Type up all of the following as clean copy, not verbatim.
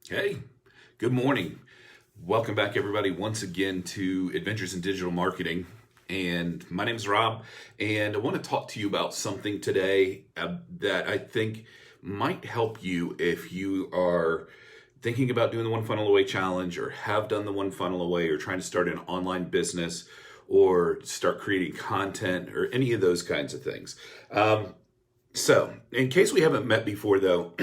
Hey, good morning. Welcome back, everybody, once again to Adventures in Digital Marketing. And my name is Rob, and I want to talk to you about something today that I think might help you if you are thinking about doing the One Funnel Away challenge, or have done the One Funnel Away, or trying to start an online business, or start creating content, or any of those kinds of things. So, in case we haven't met before, though,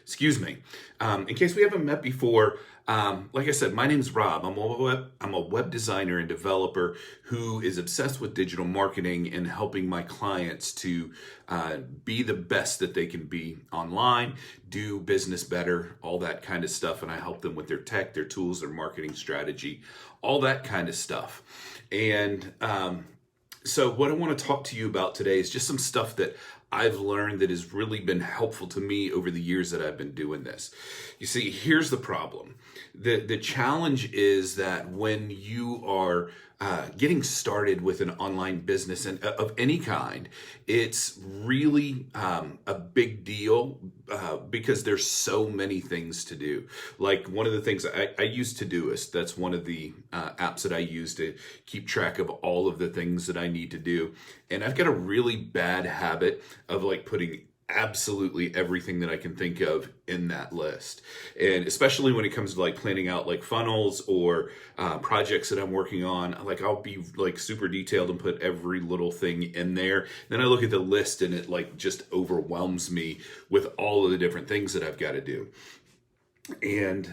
excuse me. In case we haven't met before, like I said, my name's Rob. I'm a web designer and developer who is obsessed with digital marketing and helping my clients to be the best that they can be online, do business better, all that kind of stuff. And I help them with their tech, their tools, their marketing strategy, all that kind of stuff. And so, what I want to talk to you about today is just some stuff that I've learned that has really been helpful to me over the years that I've been doing this. You see, here's the problem. The challenge is that when you are getting started with an online business and of any kind, it's really a big deal because there's so many things to do. Like, one of the things I use Todoist. That's one of the apps that I use to keep track of all of the things that I need to do. And I've got a really bad habit of like putting absolutely everything that I can think of in that list. And especially when it comes to like planning out like funnels or projects that I'm working on, like I'll be like super detailed and put every little thing in there. Then I look at the list and it like just overwhelms me with all of the different things that I've got to do. And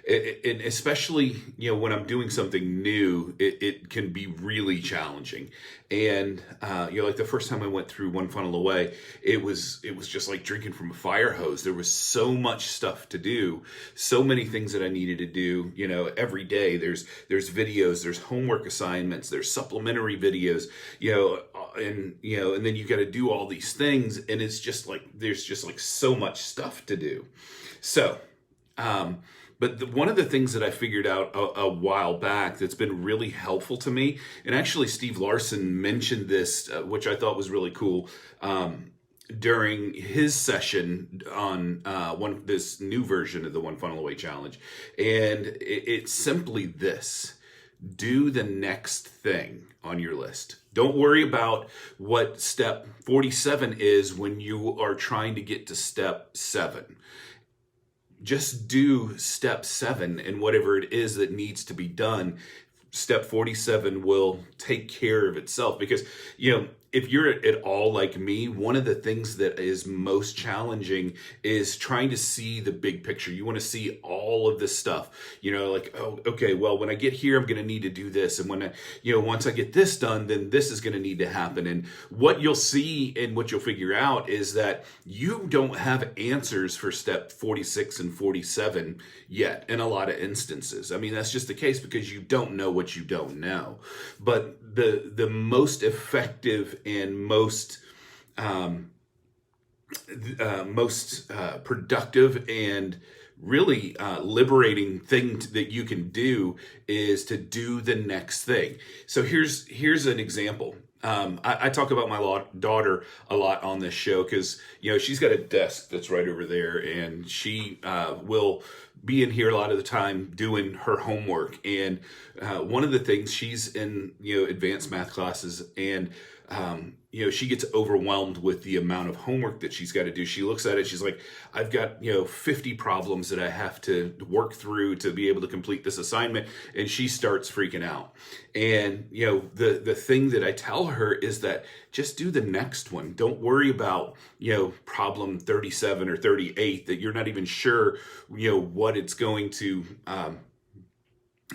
and especially, when I'm doing something new, it can be really challenging. And like the first time I went through One Funnel Away, it was just like drinking from a fire hose. There was so much stuff to do, so many things that I needed to do. Every day there's videos, there's homework assignments, there's supplementary videos, and then you got to do all these things, and it's just like there's just like so much stuff to do. So. But one of the things that I figured out a while back that's been really helpful to me, and actually Steve Larson mentioned this, which I thought was really cool, during his session on this new version of the One Funnel Away Challenge. And it's simply this: do the next thing on your list. Don't worry about what step 47 is when you are trying to get to step 7. Just do step 7 and whatever it is that needs to be done. Step 47 will take care of itself, because if you're at all like me, one of the things that is most challenging is trying to see the big picture. You want to see all of this stuff, like, oh, okay, well, when I get here, I'm going to need to do this. And when once I get this done, then this is going to need to happen. And what you'll see and what you'll figure out is that you don't have answers for step 46 and 47 yet in a lot of instances. I mean, that's just the case because you don't know what you don't know. But the most effective and most productive and really liberating thing that you can do is to do the next thing. So here's an example. I talk about my daughter a lot on this show because she's got a desk that's right over there, and she will be in here a lot of the time doing her homework. And one of the things, she's in advanced math classes, and she gets overwhelmed with the amount of homework that she's got to do. She looks at it, she's like, I've got 50 problems that I have to work through to be able to complete this assignment, and she starts freaking out. And the thing that I tell her is that just do the next one. Don't worry about problem 37 or 38 that you're not even sure what it's going to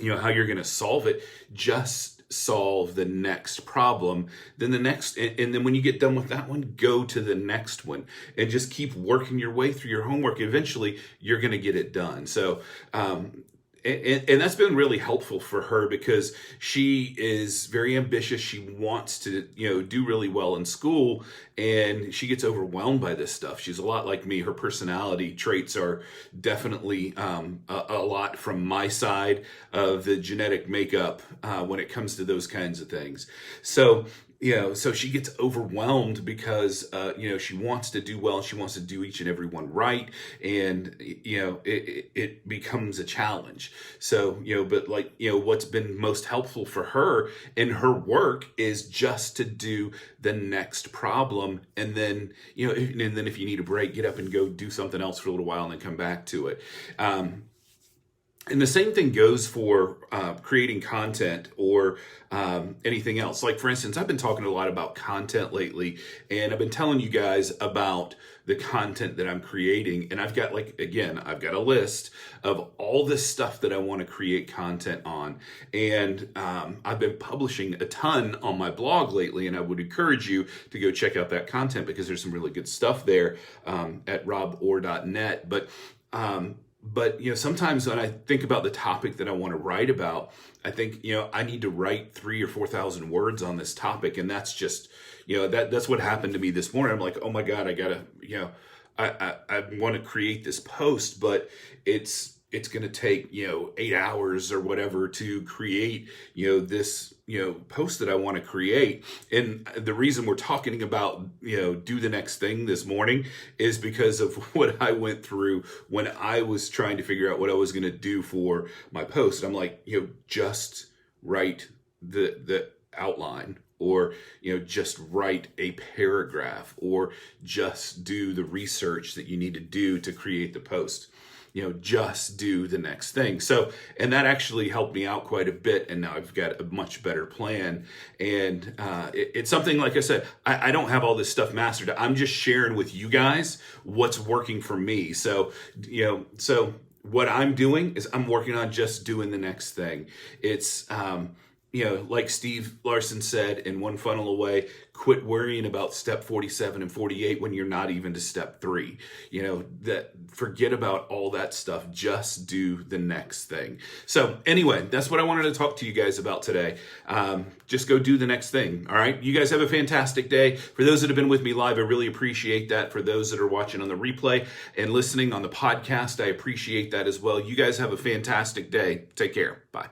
how you're going to solve it. Just solve the next problem, then the next, and then when you get done with that one, go to the next one, and just keep working your way through your homework. Eventually you're going to get it done. So and that's been really helpful for her because she is very ambitious. She wants to, do really well in school, and she gets overwhelmed by this stuff. She's a lot like me. Her personality traits are definitely a lot from my side of the genetic makeup when it comes to those kinds of things. So so she gets overwhelmed because, she wants to do well and she wants to do each and every one right. And, it becomes a challenge. So, but what's been most helpful for her in her work is just to do the next problem. And then, and then if you need a break, get up and go do something else for a little while and then come back to it. And the same thing goes for creating content or anything else. Like, for instance, I've been talking a lot about content lately, and I've been telling you guys about the content that I'm creating. And I've got I've got a list of all this stuff that I want to create content on. And I've been publishing a ton on my blog lately, and I would encourage you to go check out that content because there's some really good stuff there at robor.net. But sometimes when I think about the topic that I want to write about, I think I need to write 3,000 or 4,000 words on this topic, and that's just that's what happened to me this morning. I'm like, oh my God, I gotta I want to create this post, but it's going to take 8 hours or whatever to create this post that I want to create. And the reason we're talking about do the next thing this morning is because of what I went through when I was trying to figure out what I was going to do for my post. I'm like, just write the outline, or just write a paragraph, or just do the research that you need to do to create the post. Just do the next thing. So, and that actually helped me out quite a bit. And now I've got a much better plan. And it's something, like I said, I don't have all this stuff mastered. I'm just sharing with you guys what's working for me. So, so what I'm doing is I'm working on just doing the next thing. It's, like Steve Larson said in One Funnel Away, quit worrying about step 47 and 48 when you're not even to step 3. That forget about all that stuff. Just do the next thing. So anyway, that's what I wanted to talk to you guys about today. Just go do the next thing. All right. You guys have a fantastic day. For those that have been with me live, I really appreciate that. For those that are watching on the replay and listening on the podcast, I appreciate that as well. You guys have a fantastic day. Take care. Bye.